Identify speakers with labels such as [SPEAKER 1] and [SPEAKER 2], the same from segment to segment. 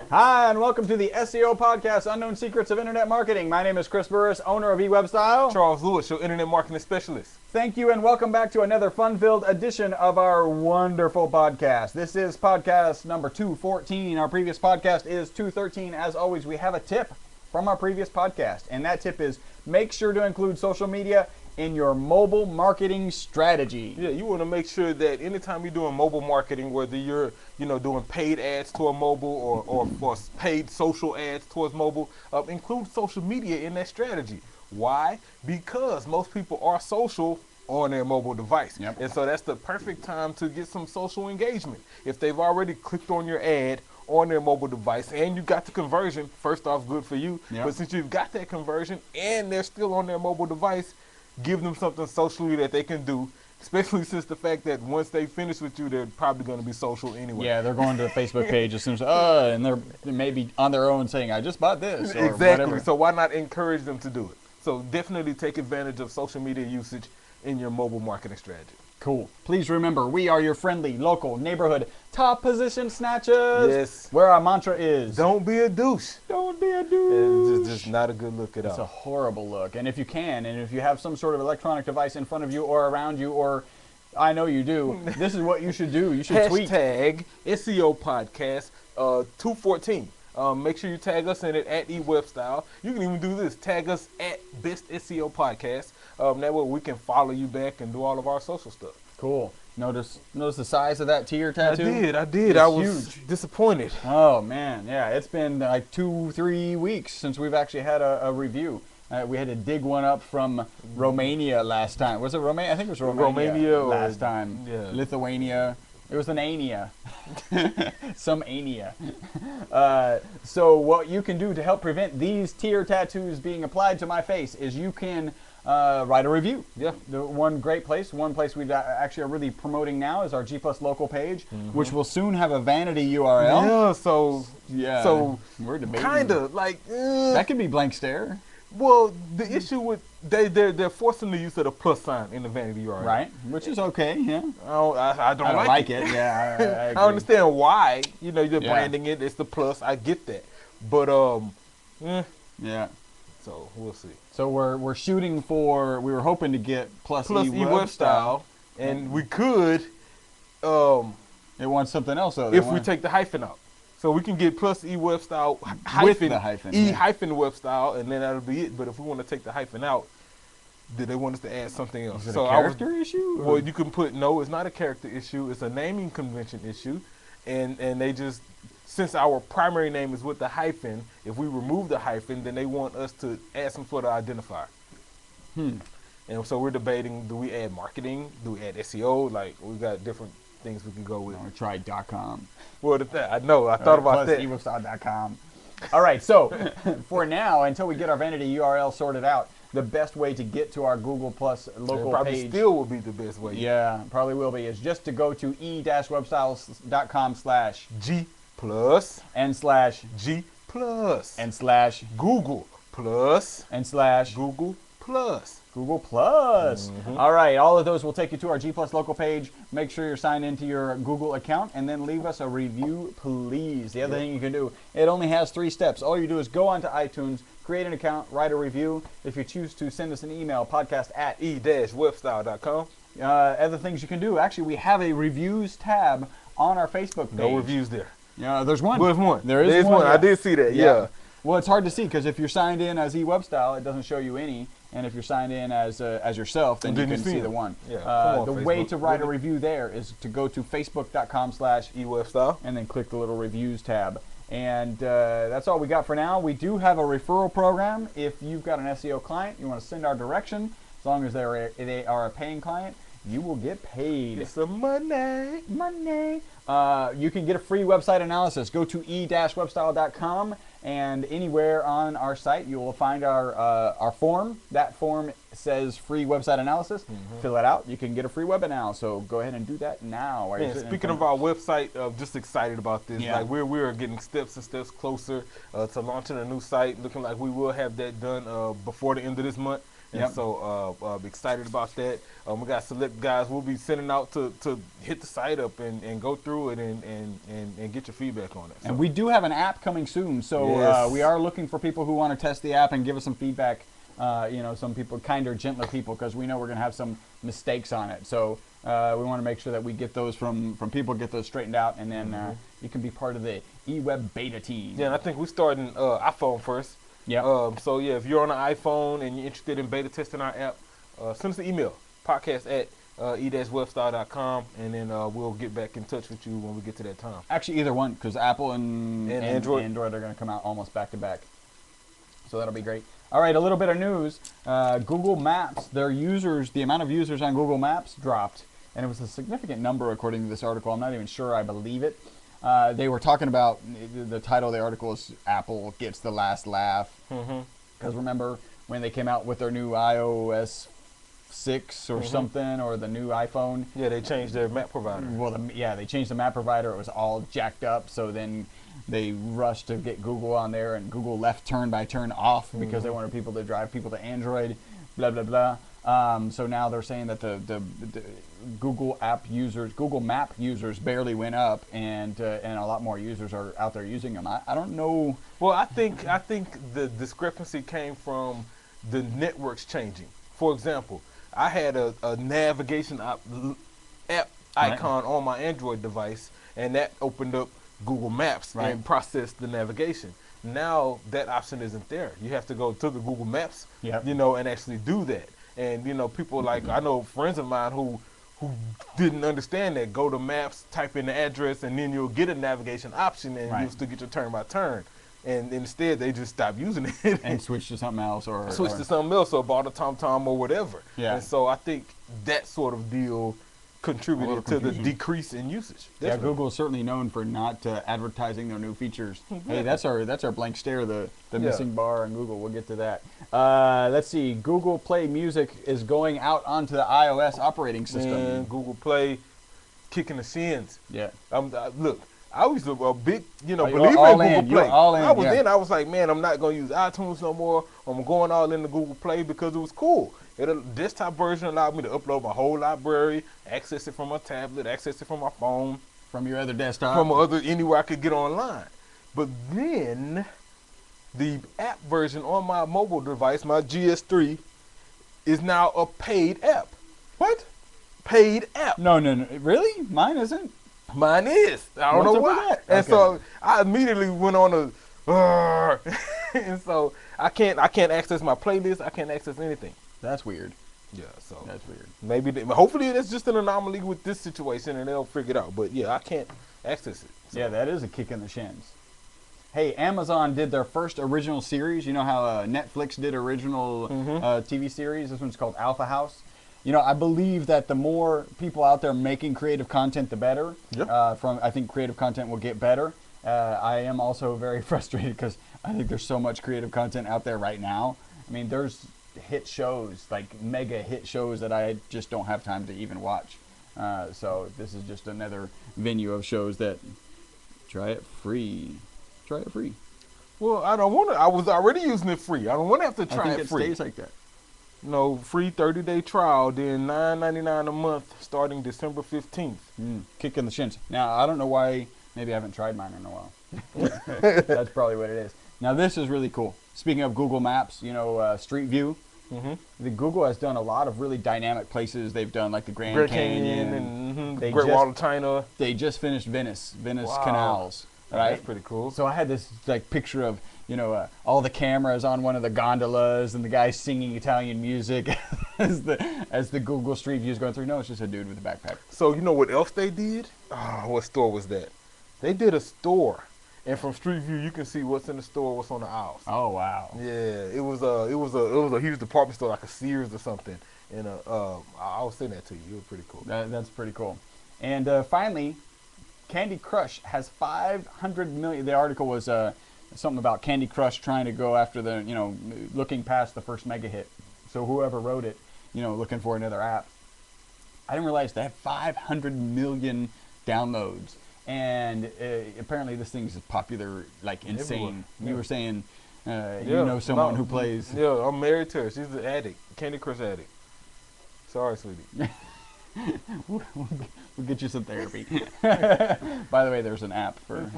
[SPEAKER 1] Hi, and welcome to the SEO podcast, Unknown Secrets of Internet Marketing. My name is Chris Burris, owner of eWebStyle.
[SPEAKER 2] Charles Lewis, your internet marketing specialist.
[SPEAKER 1] Thank you, and welcome back to another fun-filled edition of our wonderful podcast. This is podcast number 214. Our previous podcast is 213. As always, we have a tip from our previous podcast, and that tip is make sure to include social media in your mobile marketing strategy.
[SPEAKER 2] Yeah, you want to make sure that anytime you're doing mobile marketing, whether you're doing paid ads toward mobile or paid social ads towards mobile, include social media in that strategy. Why? Because most people are social on their mobile device.
[SPEAKER 1] Yep.
[SPEAKER 2] And so that's the perfect time to get some social engagement. If they've already clicked on your ad on their mobile device and you got the conversion, first off, good for you.
[SPEAKER 1] Yep.
[SPEAKER 2] But since you've got that conversion and they're still on their mobile device, give them something socially that they can do, especially since the fact that once they finish with you, they're probably going to be social anyway.
[SPEAKER 1] Yeah, they're going to the Facebook page as soon as, and they're maybe on their own saying, I just bought this, or
[SPEAKER 2] Exactly.
[SPEAKER 1] whatever.
[SPEAKER 2] So why not encourage them to do it? So definitely take advantage of social media usage in your mobile marketing strategy.
[SPEAKER 1] Cool. Please remember, we are your friendly, local, neighborhood, top position snatchers.
[SPEAKER 2] Yes.
[SPEAKER 1] Where our mantra is,
[SPEAKER 2] Don't be a douche.
[SPEAKER 1] don't be a douche.
[SPEAKER 2] It's just not a good look at
[SPEAKER 1] It's a
[SPEAKER 2] all.
[SPEAKER 1] horrible look. And if you can, and if you have some sort of electronic device in front of you or around you, or I know you do, this is what you should do. You should tweet.
[SPEAKER 2] Hashtag SEO Podcast 214. Make sure you tag us in it at eWebStyle. You can even do this. Tag us at Best SEO Podcast. That way we can follow you back and do all of our social stuff.
[SPEAKER 1] Cool. Notice the size of that tear tattoo?
[SPEAKER 2] I did.
[SPEAKER 1] It's
[SPEAKER 2] I was
[SPEAKER 1] huge.
[SPEAKER 2] disappointed.
[SPEAKER 1] Oh, man. Yeah, it's been like 2-3 weeks since we've actually had a review. We had to dig one up from Romania last time. Was it Romania? I think it was Romania last time.
[SPEAKER 2] Yeah.
[SPEAKER 1] Lithuania. It was an Ania. Some Ania. So what you can do to help prevent these tear tattoos being applied to my face is you can write a review.
[SPEAKER 2] Yeah.
[SPEAKER 1] One place we actually are really promoting now is our G Plus local page, which will soon have a vanity URL.
[SPEAKER 2] Yeah, so
[SPEAKER 1] we're debating.
[SPEAKER 2] kind of like
[SPEAKER 1] That could be blank stare.
[SPEAKER 2] well, the issue with they're forcing the use of the plus sign in the vanity URL.
[SPEAKER 1] Right, which is okay, yeah.
[SPEAKER 2] I don't
[SPEAKER 1] I don't
[SPEAKER 2] like
[SPEAKER 1] it. Yeah, I agree.
[SPEAKER 2] I understand why. You're
[SPEAKER 1] Yeah.
[SPEAKER 2] branding it. It's the plus. I get that. But
[SPEAKER 1] Yeah.
[SPEAKER 2] so we'll see.
[SPEAKER 1] So we're shooting for. We were hoping to get plus
[SPEAKER 2] Plus
[SPEAKER 1] eWebStyle.
[SPEAKER 2] style, and we could
[SPEAKER 1] It wants something else though. They
[SPEAKER 2] if we
[SPEAKER 1] want-
[SPEAKER 2] take the hyphen out. So we can get plus eWebStyle
[SPEAKER 1] With
[SPEAKER 2] hyphen
[SPEAKER 1] the hyphen,
[SPEAKER 2] e
[SPEAKER 1] yeah.
[SPEAKER 2] hyphen webstyle, and then that'll be it. But if we want to take the hyphen out, then they want us to add something else.
[SPEAKER 1] Is it
[SPEAKER 2] So
[SPEAKER 1] a
[SPEAKER 2] I was-
[SPEAKER 1] character issue? or-
[SPEAKER 2] Well, you can put no. It's not a character issue. It's a naming convention issue, and they just since our primary name is with the hyphen, if we remove the hyphen, then they want us to add some sort of identifier. And so we're debating: do we add marketing? Do we add SEO? Like we got different things we can go with.
[SPEAKER 1] Or try .com.
[SPEAKER 2] Well, I know. I thought about
[SPEAKER 1] plus
[SPEAKER 2] that.
[SPEAKER 1] eWebStyle.com. All right, so for now, until we get our vanity URL sorted out, the best way to get to our Google Plus local
[SPEAKER 2] Probably
[SPEAKER 1] page,
[SPEAKER 2] still will be the best way.
[SPEAKER 1] yeah, probably will be, is just to go to e-webstyles.com
[SPEAKER 2] G plus
[SPEAKER 1] and slash
[SPEAKER 2] G plus
[SPEAKER 1] and slash
[SPEAKER 2] Google plus
[SPEAKER 1] and slash
[SPEAKER 2] Google plus.
[SPEAKER 1] Google Plus. All right, all of those will take you to our G Plus local page. Make sure you're signed into your Google account and then leave us a review, please. The other thing you can do, it only has 3 steps. All you do is go onto iTunes, create an account, write a review. If you choose to send us an email, podcast at
[SPEAKER 2] e-webstyle.com.
[SPEAKER 1] other things you can do. Actually, we have a reviews tab on our Facebook page.
[SPEAKER 2] No reviews there.
[SPEAKER 1] Yeah, there's one.
[SPEAKER 2] There's one.
[SPEAKER 1] There is
[SPEAKER 2] There's
[SPEAKER 1] one.
[SPEAKER 2] one. I did see that. Yeah.
[SPEAKER 1] Well, it's hard to see because if you're signed in as eWebStyle, it doesn't show you any. And if you're signed in as yourself, then you
[SPEAKER 2] Then you
[SPEAKER 1] can
[SPEAKER 2] see
[SPEAKER 1] see
[SPEAKER 2] it.
[SPEAKER 1] the one.
[SPEAKER 2] Yeah, come on,
[SPEAKER 1] the way
[SPEAKER 2] Facebook.
[SPEAKER 1] to write a review there is to go to facebook.com/
[SPEAKER 2] e-webstyle.
[SPEAKER 1] and then click the little reviews tab. And that's all we got for now. We do have a referral program. If you've got an SEO client, you want to send our direction, as long as they are a paying client, you will get paid.
[SPEAKER 2] It's the money.
[SPEAKER 1] Money. You can get a free website analysis. Go to e-webstyle.com, and anywhere on our site you will find our form. That form says free website analysis. Fill it out. You can get a free webinar. So go ahead and do that now. while you're
[SPEAKER 2] Man,
[SPEAKER 1] sitting in
[SPEAKER 2] speaking
[SPEAKER 1] front
[SPEAKER 2] of our website, just excited about this.
[SPEAKER 1] Yeah.
[SPEAKER 2] Like we're getting steps and steps closer to launching a new site. Looking like we will have that done before the end of this month. And
[SPEAKER 1] Yep.
[SPEAKER 2] so I'm excited about that. We got select guys we'll be sending out to hit the site up and go through it and get your feedback on it.
[SPEAKER 1] And we do have an app coming soon, so
[SPEAKER 2] Yes.
[SPEAKER 1] we are looking for people who want to test the app and give us some feedback. Some people, kinder, gentler people, because we know we're going to have some mistakes on it. So we want to make sure that we get those from people, get those straightened out, and then you can be part of the eWeb beta team.
[SPEAKER 2] Yeah, and I think we're starting iPhone first.
[SPEAKER 1] Yeah.
[SPEAKER 2] So yeah, if you're on an iPhone and you're interested in beta testing our app, send us an email, podcast@e-webstyle.com, and then we'll get back in touch with you when we get to that time.
[SPEAKER 1] Actually, either one, because Apple and
[SPEAKER 2] Android.
[SPEAKER 1] Android are going to come out almost back to back. So that'll be great. All right, a little bit of news. Google Maps, their users, the amount of users on Google Maps dropped, and it was a significant number according to this article. I'm not even sure I believe it. They were talking about, the title of the article is Apple Gets the Last Laugh. Because remember when they came out with their new iOS 6 or something, or the new iPhone?
[SPEAKER 2] Yeah, they changed their map provider.
[SPEAKER 1] Well, they changed the map provider. It was all jacked up, so then they rushed to get Google on there, and Google left turn by turn off because they wanted people to drive people to Android, blah, blah, blah. So now they're saying that the Google app users, Google Map users barely went up, and a lot more users are out there using them. I don't know.
[SPEAKER 2] Well, I think the discrepancy came from the networks changing. For example, I had a navigation app icon on my Android device, and that opened up Google Maps and processed the navigation. Now that option isn't there. You have to go to the Google Maps, and actually do that. And people like, I know friends of mine who didn't understand that. Go to Maps, type in the address, and then you'll get a navigation option, and you'll still get your turn by turn. And instead, they just stopped using it
[SPEAKER 1] and switch to something else, or
[SPEAKER 2] to something else, or bought a TomTom or whatever.
[SPEAKER 1] Yeah.
[SPEAKER 2] And so I think that sort of deal contributed to the decrease in usage. Definitely.
[SPEAKER 1] Yeah, Google is certainly known for not advertising their new features. Hey, that's our blank stare, the missing bar on Google. We'll get to that. Let's see. Google Play Music is going out onto the iOS operating system.
[SPEAKER 2] Man, Google Play kicking the shins.
[SPEAKER 1] Yeah.
[SPEAKER 2] Look, I was a big, believer in
[SPEAKER 1] all
[SPEAKER 2] Google
[SPEAKER 1] in.
[SPEAKER 2] Play.
[SPEAKER 1] You're all in,
[SPEAKER 2] I was
[SPEAKER 1] yeah.
[SPEAKER 2] in. I was like, man, I'm not going to use iTunes no more. I'm going all into Google Play because it was cool. The desktop version allowed me to upload my whole library, access it from my tablet, access it from my phone,
[SPEAKER 1] from your other desktop,
[SPEAKER 2] from anywhere I could get online. But then the app version on my mobile device, my GS3, is now a paid app.
[SPEAKER 1] What?
[SPEAKER 2] Paid app.
[SPEAKER 1] No. Really? Mine isn't.
[SPEAKER 2] Mine is. I don't know why. And so I immediately went on and so I can't access my playlist. I can't access anything.
[SPEAKER 1] That's weird.
[SPEAKER 2] Yeah, so
[SPEAKER 1] that's weird.
[SPEAKER 2] Hopefully that's just an anomaly with this situation, and they'll figure it out. But yeah, I can't access it. So.
[SPEAKER 1] Yeah, that is a kick in the shins. Hey, Amazon did their first original series. You know how Netflix did original TV series? This one's called Alpha House. I believe that the more people out there making creative content, the better.
[SPEAKER 2] Yep.
[SPEAKER 1] I think creative content will get better. I am also very frustrated because I think there's so much creative content out there right now. I mean, there's hit shows, like mega hit shows, that I just don't have time to even watch. So this is just another venue of shows that try it free.
[SPEAKER 2] Well, I don't want to. I was already using it free. I don't want to have to try
[SPEAKER 1] it
[SPEAKER 2] free.
[SPEAKER 1] Stays like that.
[SPEAKER 2] No, free 30-day trial, then $9.99 a month starting December 15th.
[SPEAKER 1] Kick in the shins. Now, I don't know why. Maybe I haven't tried mine in a while. That's probably what it is. Now, this is really cool. Speaking of Google Maps, Street View. The Google has done a lot of really dynamic places. They've done like the Grand Canyon
[SPEAKER 2] and Great Wall of China.
[SPEAKER 1] They just finished Venice
[SPEAKER 2] wow.
[SPEAKER 1] canals. Right?
[SPEAKER 2] That's pretty cool.
[SPEAKER 1] So I had this picture of all the cameras on one of the gondolas and the guy singing Italian music as the Google Street View is going through. No, it's just a dude with a backpack.
[SPEAKER 2] So you know what else they did? Oh, what store was that? They did a store, and from Street View you can see what's in the store, what's on the aisles.
[SPEAKER 1] Oh wow!
[SPEAKER 2] Yeah, it was a huge department store like a Sears or something, and I'll send that to you. It was pretty cool.
[SPEAKER 1] That's pretty cool. And finally, Candy Crush has 500 million. The article was something about Candy Crush trying to go after looking past the first mega hit. So whoever wrote it, looking for another app. I didn't realize they have 500 million downloads. And apparently this thing is popular like insane.
[SPEAKER 2] Yeah.
[SPEAKER 1] You were saying You know someone who plays.
[SPEAKER 2] Yeah, I'm married to her. She's an addict, Candy Crush addict. Sorry, sweetie.
[SPEAKER 1] We'll get you some therapy. By the way, there's an app for.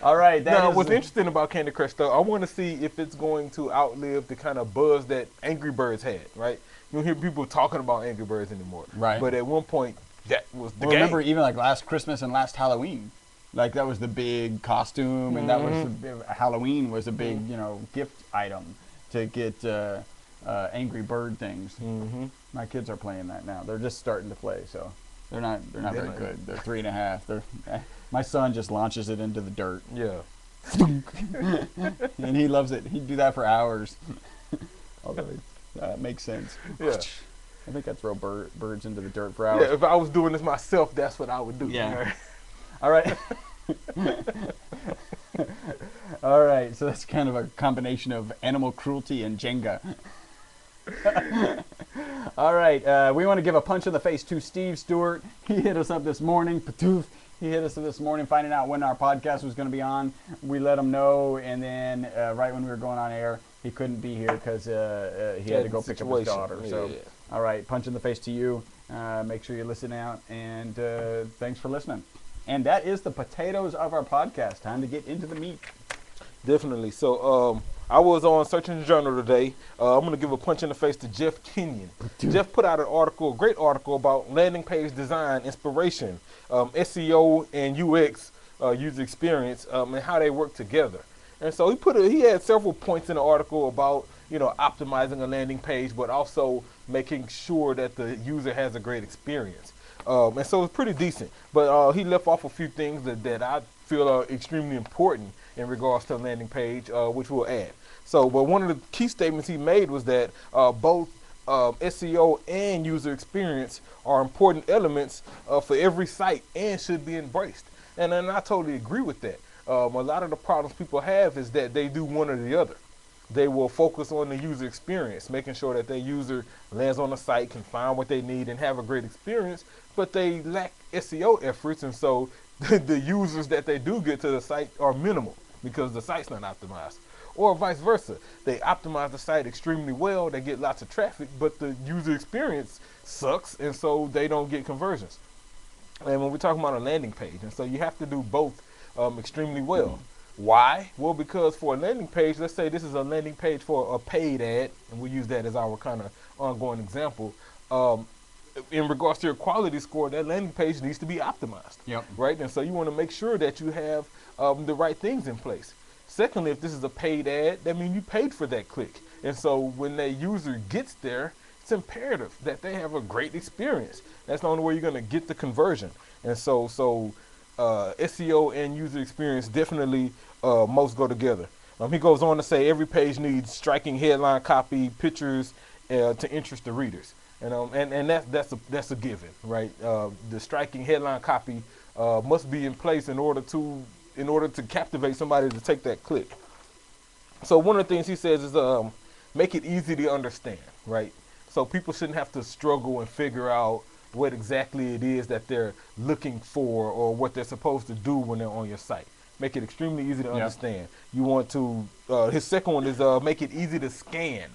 [SPEAKER 1] All right.
[SPEAKER 2] Now, what's interesting about Candy Crush, though, I want to see if it's going to outlive the kind of buzz that Angry Birds had, right? You don't hear people talking about Angry Birds anymore.
[SPEAKER 1] Right.
[SPEAKER 2] But at one point, that was the game.
[SPEAKER 1] Remember, even like last Christmas and last Halloween, like that was the big costume, and that was Halloween was a big, gift item to get Angry Bird things. My kids are playing that now. They're just starting to play, so they're not very good. They're 3.5. My son just launches it into the dirt.
[SPEAKER 2] Yeah.
[SPEAKER 1] And he loves it. He'd do that for hours. Although that makes sense.
[SPEAKER 2] Yeah.
[SPEAKER 1] I think I'd throw birds into the dirt for hours.
[SPEAKER 2] Yeah, if I was doing this myself, that's what I would do.
[SPEAKER 1] Yeah. All right. All right. So that's kind of a combination of animal cruelty and Jenga. All right. We want to give a punch in the face to Steve Stewart. He hit us up this morning. Patoof. He hit us up this morning finding out when our podcast was going to be on. We let him know, and then right when we were going on air, he couldn't be here because he had to go pick up his daughter. So, all right, punch in the face to you. Make sure you listen out, and thanks for listening. And that is the potatoes of our podcast. Time to get into the meat.
[SPEAKER 2] Definitely. So I was on Search Engine Journal today. I'm going to give a punch in the face to Jeff Kenyon. Jeff put out an article, a great article about landing page design, inspiration, SEO and UX, user experience, and how they work together. And so he had several points in the article about, optimizing a landing page, but also making sure that the user has a great experience. And so it's pretty decent. But he left off a few things that I feel are extremely important in regards to a landing page, which we'll add. So, but one of the key statements he made was that both SEO and user experience are important elements for every site and should be embraced. And I totally agree with that. A lot of the problems people have is that they do one or the other. They will focus on the user experience, making sure that their user lands on the site, can find what they need, and have a great experience, but they lack SEO efforts, and so the users that they do get to the site are minimal because the site's not optimized. Or vice versa. They optimize the site extremely well, they get lots of traffic, but the user experience sucks, and so they don't get conversions. And when we're talking about a landing page, and so you have to do both extremely well. Why? Well, because for a landing page, let's say this is a landing page for a paid ad, and we'll use that as our kind of ongoing example. In regards to your quality score, that landing page needs to be optimized.
[SPEAKER 1] Yep.
[SPEAKER 2] Right? And so you want to make sure that you have the right things in place. Secondly, if this is a paid ad, that means you paid for that click. And so when that user gets there, it's imperative that they have a great experience. That's the only way you're going to get the conversion. And so SEO and user experience definitely most go together. He goes on to say every page needs striking headline copy, pictures to interest the readers. And that's a given, right? The striking headline copy must be in place in order to captivate somebody to take that click. So one of the things he says is make it easy to understand, right? So people shouldn't have to struggle and figure out what exactly it is that they're looking for or what they're supposed to do when they're on your site. Make it extremely easy to understand. You want to, his second one is make it easy to scan,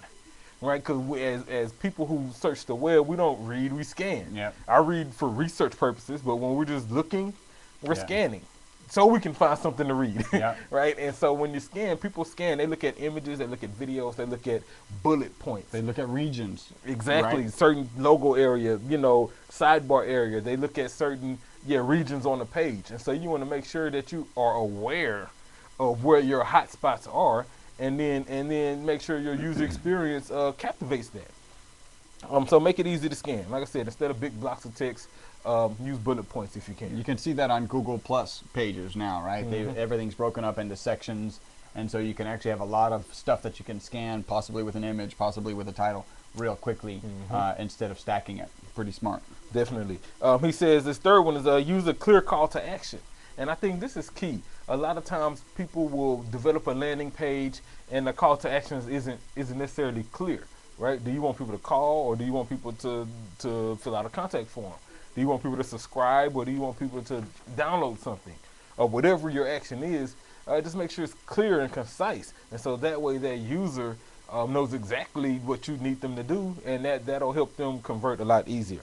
[SPEAKER 2] right? Because as people who search the web, we don't read, we scan.
[SPEAKER 1] Yep.
[SPEAKER 2] I read for research purposes, but when we're just looking, we're scanning. So we can find something to read, right? And so when you scan, people scan, they look at images, they look at videos, they look at bullet points.
[SPEAKER 1] They look at regions.
[SPEAKER 2] Exactly,
[SPEAKER 1] right?
[SPEAKER 2] Certain logo area, sidebar area. They look at certain regions on the page. And so you want to make sure that you are aware of where your hot spots are, and then make sure your user experience captivates that. So make it easy to scan. Like I said, instead of big blocks of text, use bullet points if you can.
[SPEAKER 1] You can see that on Google Plus pages now, right?
[SPEAKER 2] Mm-hmm.
[SPEAKER 1] Everything's broken up into sections, and so you can actually have a lot of stuff that you can scan, possibly with an image, possibly with a title, real quickly, instead of stacking it. Pretty smart.
[SPEAKER 2] Definitely. He says this third one is use a clear call to action. And I think this is key. A lot of times people will develop a landing page and the call to actions isn't necessarily clear, right? Do you want people to call, or do you want people to fill out a contact form? Do you want people to subscribe, or do you want people to download something? Or whatever your action is, just make sure it's clear and concise, and so that way that user knows exactly what you need them to do, and that'll help them convert a lot easier.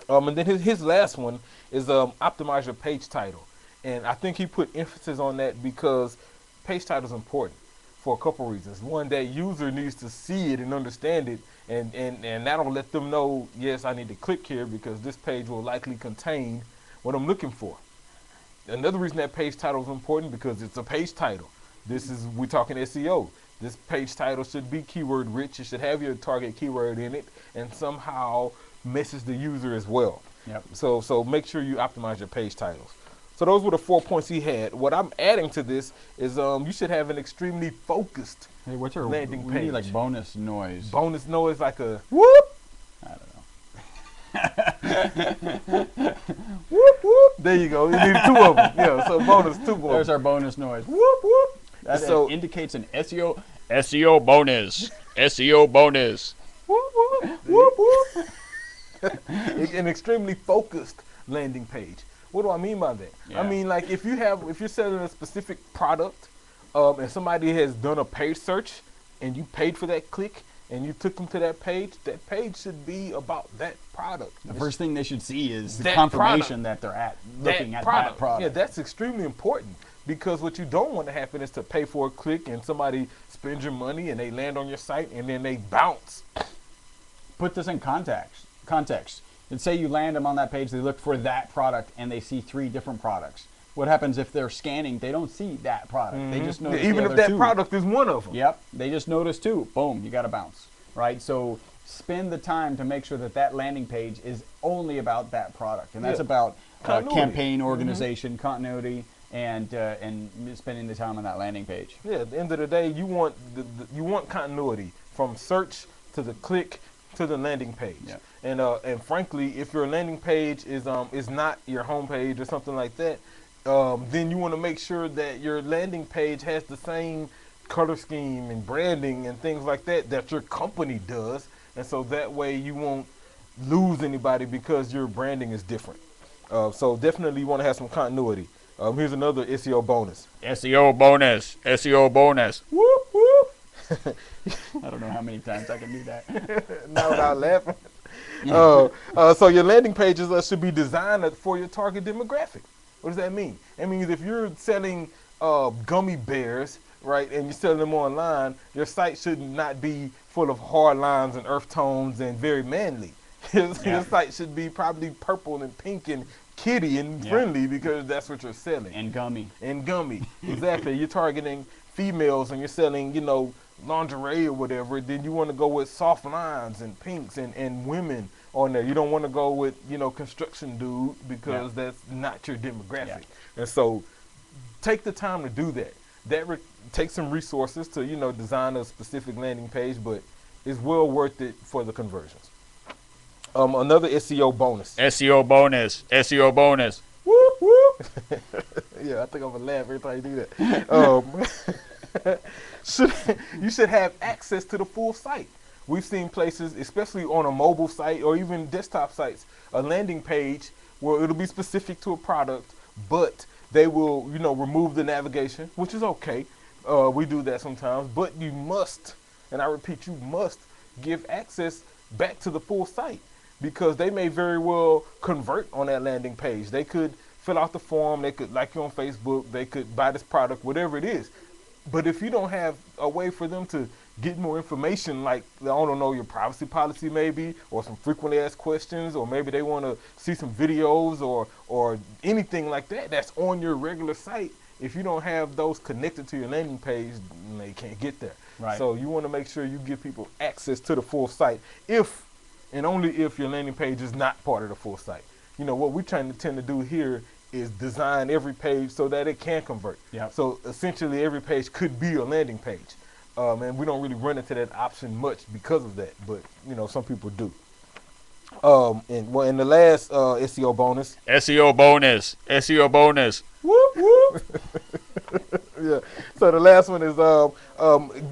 [SPEAKER 2] And then his last one is optimize your page title, and I think he put emphasis on that because page title is important for a couple reasons. One, that user needs to see it and understand it, and that'll let them know, yes, I need to click here because this page will likely contain what I'm looking for. Another reason that page title is important because it's a page title. We're talking SEO. This page title should be keyword rich. It should have your target keyword in it and somehow message the user as well.
[SPEAKER 1] Yep.
[SPEAKER 2] So make sure you optimize your page titles. So those were the 4 points he had. What I'm adding to this is you should have an extremely focused landing page.
[SPEAKER 1] We need like bonus noise.
[SPEAKER 2] Bonus noise like a whoop.
[SPEAKER 1] I don't know.
[SPEAKER 2] Whoop whoop. There you go. You need 2 of them. Yeah. So bonus 2 more.
[SPEAKER 1] There's our bonus noise. Whoop whoop. That
[SPEAKER 2] So-
[SPEAKER 1] indicates an SEO bonus. SEO bonus.
[SPEAKER 2] Whoop whoop. Whoop whoop. An extremely focused landing page. What do I mean by that?
[SPEAKER 1] Yeah.
[SPEAKER 2] I mean, like if you're selling a specific product, and somebody has done a page search, and you paid for that click, and you took them to that page should be about that product.
[SPEAKER 1] The first thing they should see is the
[SPEAKER 2] That
[SPEAKER 1] confirmation
[SPEAKER 2] product.
[SPEAKER 1] that they're looking at
[SPEAKER 2] product.
[SPEAKER 1] that product.
[SPEAKER 2] Yeah, that's extremely important because what you don't want to happen is to pay for a click and somebody spends your money and they land on your site and then they bounce.
[SPEAKER 1] Put this in context. And say you land them on that page, they look for that product and they see 3 different products. What happens if they're scanning? They don't see that product. They just notice
[SPEAKER 2] Even
[SPEAKER 1] the
[SPEAKER 2] if
[SPEAKER 1] other
[SPEAKER 2] that
[SPEAKER 1] 2.
[SPEAKER 2] product is one of them.
[SPEAKER 1] Yep, they just notice 2. Boom, you got to bounce, right? So spend the time to make sure that landing page is only about that product, and that's
[SPEAKER 2] Yeah.
[SPEAKER 1] about
[SPEAKER 2] Continuity.
[SPEAKER 1] campaign organization, continuity, and spending the time on that landing page.
[SPEAKER 2] Yeah, at the end of the day, you want you want continuity from search to the click to the landing page.
[SPEAKER 1] Yeah.
[SPEAKER 2] And frankly, if your landing page is not your home page or something like that, then you want to make sure that your landing page has the same color scheme and branding and things like that your company does, and so that way you won't lose anybody because your branding is different. So definitely you want to have some continuity. Here's another SEO bonus.
[SPEAKER 1] SEO bonus. SEO bonus. Whoop whoop. I don't know how many times I can do that.
[SPEAKER 2] Not without laughing. So your landing pages should be designed for your target demographic. What does that mean? It means if you're selling gummy bears, right, and you're selling them online, your site should not be full of hard lines and earth tones and very manly. Your site should be probably purple and pink and kitty and friendly because that's what you're selling.
[SPEAKER 1] And gummy.
[SPEAKER 2] Exactly. You're targeting females and you're selling, lingerie or whatever, then you want to go with soft lines and pinks and women on there. You don't want to go with, construction dude because that's not your demographic.
[SPEAKER 1] Yeah.
[SPEAKER 2] And so take the time to do that. That takes some resources to, design a specific landing page, but it's well worth it for the conversions. Another SEO bonus.
[SPEAKER 1] SEO bonus. SEO bonus.
[SPEAKER 2] Whoop, whoop. Yeah, I think I'm going to laugh every time you do that. You should have access to the full site. We've seen places, especially on a mobile site or even desktop sites, a landing page where it'll be specific to a product, but they will, remove the navigation, which is okay. We do that sometimes, but you must, and I repeat, you must give access back to the full site because they may very well convert on that landing page. They could fill out the form, they could like you on Facebook, they could buy this product, whatever it is. But if you don't have a way for them to get more information, like, I don't know, your privacy policy maybe, or some frequently asked questions, or maybe they want to see some videos or anything like that that's on your regular site, if you don't have those connected to your landing page, they can't get there.
[SPEAKER 1] Right.
[SPEAKER 2] So you want to make sure you give people access to the full site if and only if your landing page is not part of the full site. What we tend to do here is design every page so that it can convert.
[SPEAKER 1] Yep.
[SPEAKER 2] So essentially every page could be a landing page. And we don't really run into that option much because of that, but some people do. In the last SEO bonus.
[SPEAKER 1] SEO bonus. SEO bonus.
[SPEAKER 2] Whoop whoop. Yeah. So the last one is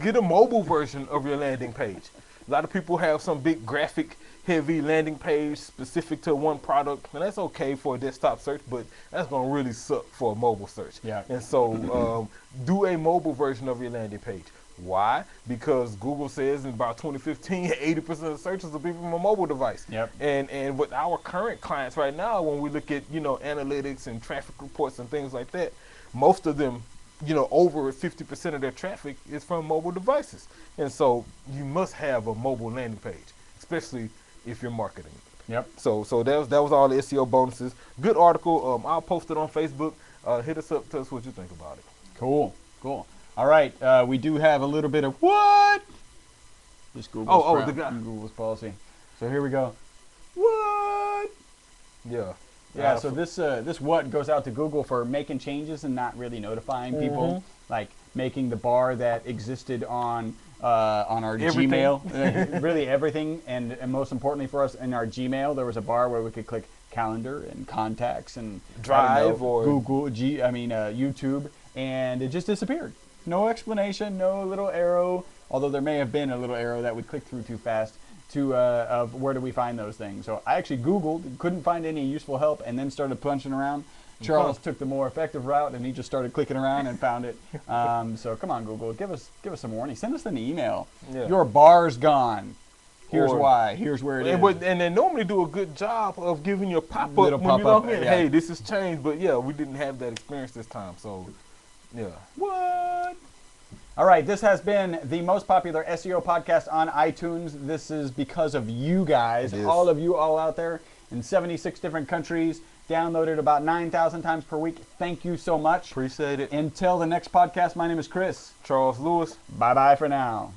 [SPEAKER 2] get a mobile version of your landing page. A lot of people have some big graphic, heavy landing page specific to one product, and that's okay for a desktop search, but that's going to really suck for a mobile search.
[SPEAKER 1] Yeah.
[SPEAKER 2] And so do a mobile version of your landing page. Why? Because Google says in about 2015, 80% of the searches will be from a mobile device.
[SPEAKER 1] Yep.
[SPEAKER 2] And with our current clients right now, when we look at, analytics and traffic reports and things like that, most of them, over 50% of their traffic is from mobile devices. And so you must have a mobile landing page, especially if you're marketing.
[SPEAKER 1] Yep.
[SPEAKER 2] So that was all the SEO bonuses. Good article. I'll post it on Facebook. Hit us up. Tell us what you think about it.
[SPEAKER 1] Cool. All right. We do have a little bit of what? Just Google's policy. So here we go. What?
[SPEAKER 2] Yeah.
[SPEAKER 1] Yeah. So this what goes out to Google for making changes and not really notifying people, like making the bar that existed on our
[SPEAKER 2] Everything.
[SPEAKER 1] Gmail, really everything, and most importantly for us in our Gmail, there was a bar where we could click calendar and contacts and
[SPEAKER 2] Drive or
[SPEAKER 1] Google YouTube, and it just disappeared. No explanation, no little arrow, although there may have been a little arrow that would click through too fast to of where do we find those things. So I actually Googled, couldn't find any useful help, and then started punching around. Charles took the more effective route, and he just started clicking around and found it. So come on, Google, give us some warning. Send us an email.
[SPEAKER 2] Yeah.
[SPEAKER 1] Your bar's gone. Here's why. Here's where it is.
[SPEAKER 2] And they normally do a good job of giving you a pop-up
[SPEAKER 1] Little
[SPEAKER 2] when you
[SPEAKER 1] pop-up,
[SPEAKER 2] log in.
[SPEAKER 1] yeah.
[SPEAKER 2] Hey, this has changed, but yeah, we didn't have that experience this time. So, yeah.
[SPEAKER 1] What? All right, this has been the most popular SEO podcast on iTunes. This is because of you guys, all of you all out there in 76 different countries, downloaded about 9,000 times per week. Thank you so much.
[SPEAKER 2] Appreciate it.
[SPEAKER 1] Until the next podcast, my name is Chris.
[SPEAKER 2] Charles Lewis.
[SPEAKER 1] Bye-bye for now.